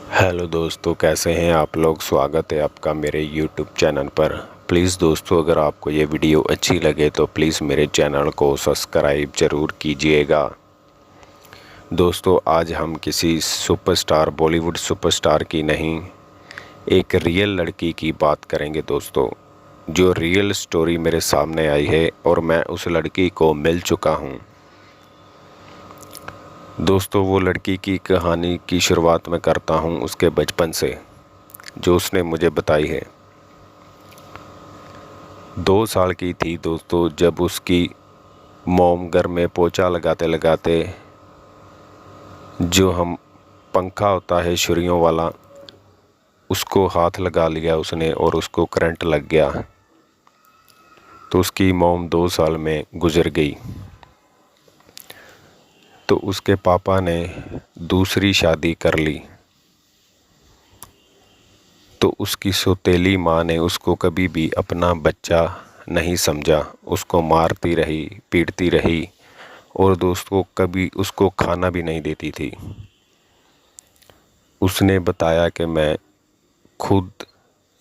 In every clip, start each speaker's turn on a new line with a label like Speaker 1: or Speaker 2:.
Speaker 1: Hello दोस्तों, कैसे हैं आप लोग। स्वागत है आपका मेरे यूट्यूब चैनल पर। प्लीज़ दोस्तों, अगर आपको ये वीडियो अच्छी लगे तो प्लीज़ मेरे चैनल को सब्सक्राइब ज़रूर कीजिएगा। दोस्तों, आज हम किसी सुपरस्टार, बॉलीवुड सुपरस्टार की नहीं, एक रियल लड़की की बात करेंगे दोस्तों, जो रियल स्टोरी मेरे सामने आई है और मैं उस लड़की को मिल चुका हूँ। दोस्तों, वो लड़की की कहानी की शुरुआत मैं करता हूँ उसके बचपन से, जो उसने मुझे बताई है। 2 साल की थी दोस्तों, जब उसकी मॉम घर में पोछा लगाते लगाते, जो हम पंखा होता है छुरियों वाला, उसको हाथ लगा लिया उसने और उसको करंट लग गया। तो उसकी मॉम 2 साल में गुजर गई। तो उसके पापा ने दूसरी शादी कर ली। तो उसकी सौतेली माँ ने उसको कभी भी अपना बच्चा नहीं समझा। उसको मारती रही, पीटती रही और दोस्तों कभी उसको खाना भी नहीं देती थी। उसने बताया कि मैं खुद,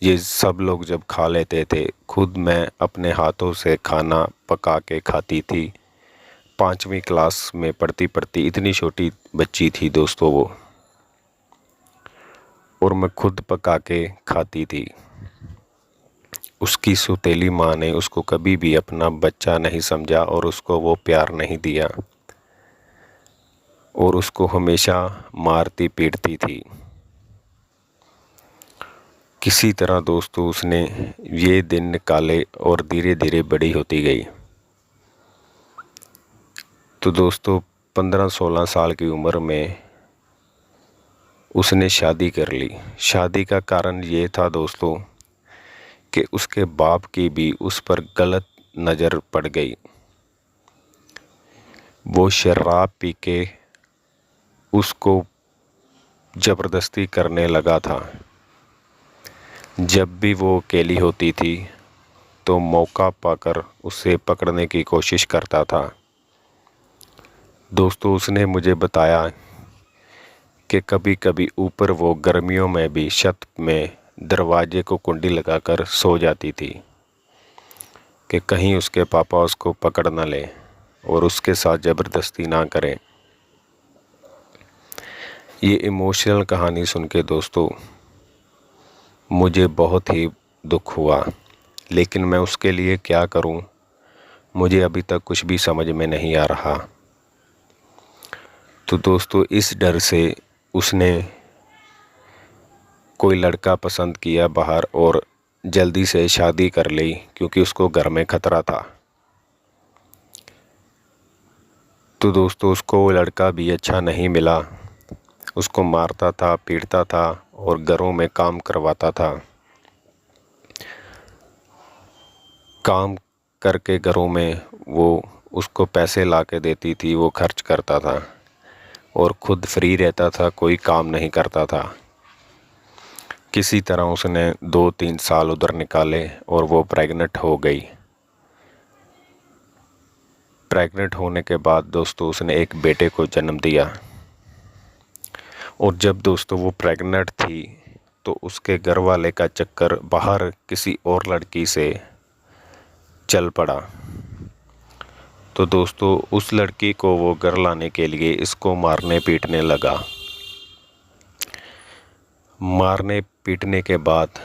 Speaker 1: ये सब लोग जब खा लेते थे, खुद मैं अपने हाथों से खाना पका के खाती थी। 5वीं क्लास में पढ़ती पढ़ती, इतनी छोटी बच्ची थी दोस्तों वो, और मैं खुद पका के खाती थी। उसकी सौतेली माँ ने उसको कभी भी अपना बच्चा नहीं समझा और उसको वो प्यार नहीं दिया और उसको हमेशा मारती पीटती थी। किसी तरह दोस्तों उसने ये दिन निकाले और धीरे धीरे बड़ी होती गई। तो दोस्तों 15-16 साल की उम्र में उसने शादी कर ली। शादी का कारण ये था दोस्तों कि उसके बाप की भी उस पर गलत नज़र पड़ गई। वो शराब पी के उसको ज़बरदस्ती करने लगा था। जब भी वो अकेली होती थी तो मौका पाकर उसे पकड़ने की कोशिश करता था। दोस्तों उसने मुझे बताया कि कभी कभी ऊपर वो गर्मियों में भी छत में दरवाजे को कुंडी लगाकर सो जाती थी कि कहीं उसके पापा उसको पकड़ ना ले और उसके साथ ज़बरदस्ती ना करें। ये इमोशनल कहानी सुन के दोस्तों मुझे बहुत ही दुख हुआ, लेकिन मैं उसके लिए क्या करूं, मुझे अभी तक कुछ भी समझ में नहीं आ रहा। तो दोस्तों इस डर से उसने कोई लड़का पसंद किया बाहर और जल्दी से शादी कर ली, क्योंकि उसको घर में खतरा था। तो दोस्तों उसको वो लड़का भी अच्छा नहीं मिला। उसको मारता था, पीटता था और घरों में काम करवाता था। काम करके घरों में वो उसको पैसे ला के देती थी, वो खर्च करता था और खुद फ्री रहता था, कोई काम नहीं करता था। किसी तरह उसने 2-3 साल उधर निकाले और वो प्रेग्नेंट हो गई। प्रेग्नेंट होने के बाद दोस्तों उसने एक बेटे को जन्म दिया। और जब दोस्तों वो प्रेग्नेंट थी तो उसके घर वाले का चक्कर बाहर किसी और लड़की से चल पड़ा। तो दोस्तों उस लड़की को वो घर लाने के लिए इसको मारने पीटने लगा। मारने पीटने के बाद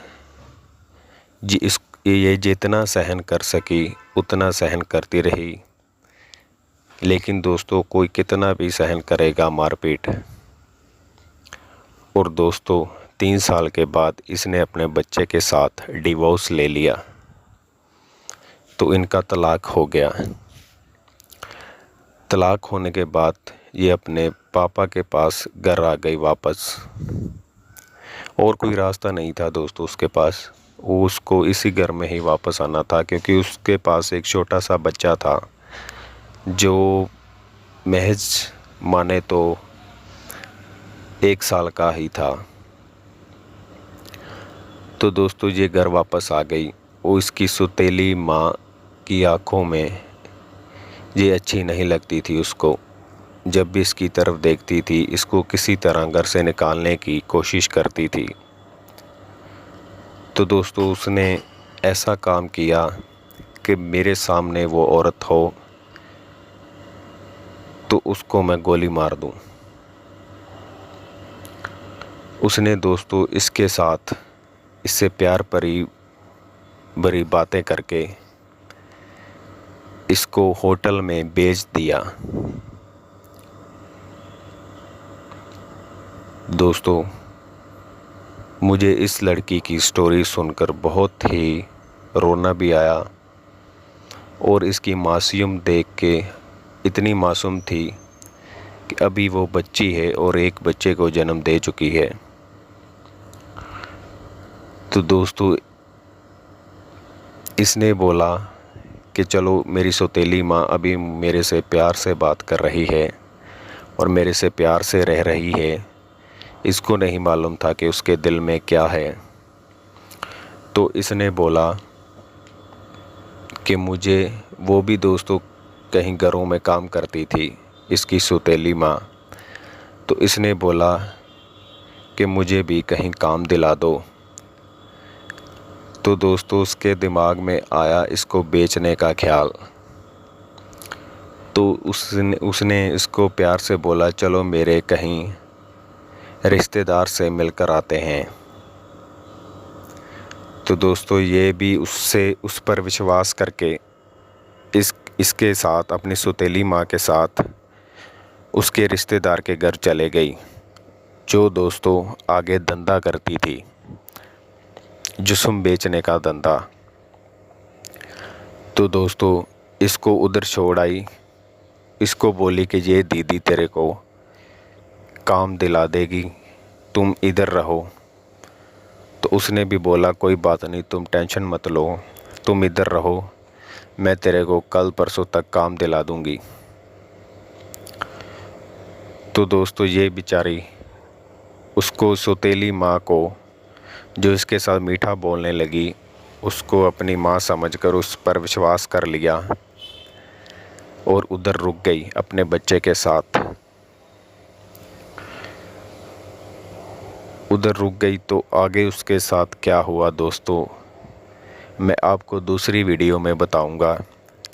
Speaker 1: ये जितना सहन कर सकी उतना सहन करती रही, लेकिन दोस्तों कोई कितना भी सहन करेगा मारपीट। और दोस्तों 3 साल के बाद इसने अपने बच्चे के साथ डिवोर्स ले लिया। तो इनका तलाक हो गया। तलाक होने के बाद ये अपने पापा के पास घर आ गई वापस। और कोई रास्ता नहीं था दोस्तों उसके पास, वो उसको इसी घर में ही वापस आना था, क्योंकि उसके पास एक छोटा सा बच्चा था जो महज माने तो 1 साल का ही था। तो दोस्तों ये घर वापस आ गई। वो इसकी सौतेली माँ की आंखों में ये अच्छी नहीं लगती थी उसको। जब भी इसकी तरफ देखती थी इसको किसी तरह घर से निकालने की कोशिश करती थी। तो दोस्तों उसने ऐसा काम किया कि मेरे सामने वो औरत हो तो उसको मैं गोली मार दूं। उसने दोस्तों इसके साथ इससे प्यार भरी बातें करके इसको होटल में भेज दिया। दोस्तों मुझे इस लड़की की स्टोरी सुनकर बहुत ही रोना भी आया और इसकी मासूम देख के इतनी मासूम थी कि अभी वो बच्ची है और एक बच्चे को जन्म दे चुकी है। तो दोस्तों इसने बोला कि चलो मेरी सौतेली माँ अभी मेरे से प्यार से बात कर रही है और मेरे से प्यार से रह रही है, इसको नहीं मालूम था कि उसके दिल में क्या है। तो इसने बोला कि मुझे, वो भी दोस्तों कहीं घरों में काम करती थी इसकी सौतेली माँ, तो इसने बोला कि मुझे भी कहीं काम दिला दो। तो दोस्तों उसके दिमाग में आया इसको बेचने का ख्याल। तो उसने इसको प्यार से बोला चलो मेरे कहीं रिश्तेदार से मिलकर आते हैं। तो दोस्तों ये भी उस पर विश्वास करके इसके साथ अपनी सौतेली माँ के साथ उसके रिश्तेदार के घर चले गई, जो दोस्तों आगे धंधा करती थी, जिस्म बेचने का धंधा। तो दोस्तों इसको उधर छोड़ आई, इसको बोली कि ये दीदी तेरे को काम दिला देगी, तुम इधर रहो। तो उसने भी बोला कोई बात नहीं, तुम टेंशन मत लो, तुम इधर रहो, मैं तेरे को कल परसों तक काम दिला दूंगी। तो दोस्तों ये बेचारी उसको सौतेली माँ को, जो इसके साथ मीठा बोलने लगी, उसको अपनी माँ समझकर उस पर विश्वास कर लिया और उधर रुक गई अपने बच्चे के साथ। उधर रुक गई तो आगे उसके साथ क्या हुआ दोस्तों मैं आपको दूसरी वीडियो में बताऊंगा।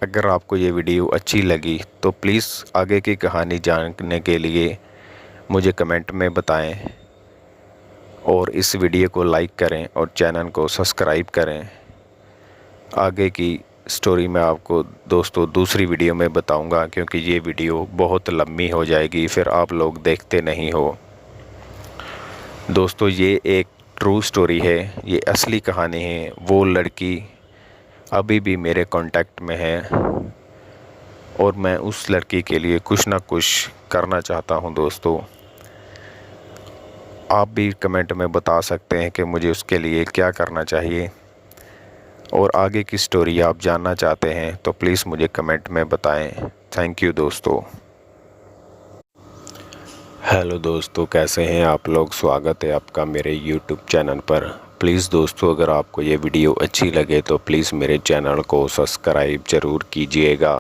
Speaker 1: अगर आपको ये वीडियो अच्छी लगी तो प्लीज़ आगे की कहानी जानने के लिए मुझे कमेंट में बताएं और इस वीडियो को लाइक करें और चैनल को सब्सक्राइब करें। आगे की स्टोरी मैं आपको दोस्तों दूसरी वीडियो में बताऊंगा, क्योंकि ये वीडियो बहुत लंबी हो जाएगी, फिर आप लोग देखते नहीं हो। दोस्तों ये एक ट्रू स्टोरी है, ये असली कहानी है। वो लड़की अभी भी मेरे कांटेक्ट में है और मैं उस लड़की के लिए कुछ ना कुछ करना चाहता हूं। दोस्तों आप भी कमेंट में बता सकते हैं कि मुझे उसके लिए क्या करना चाहिए, और आगे की स्टोरी आप जानना चाहते हैं तो प्लीज़ मुझे कमेंट में बताएं। थैंक यू दोस्तों। हेलो दोस्तों, कैसे हैं आप लोग? स्वागत है आपका मेरे यूट्यूब चैनल पर। प्लीज़ दोस्तों अगर आपको ये वीडियो अच्छी लगे तो प्लीज़ मेरे चैनल को सब्सक्राइब ज़रूर कीजिएगा।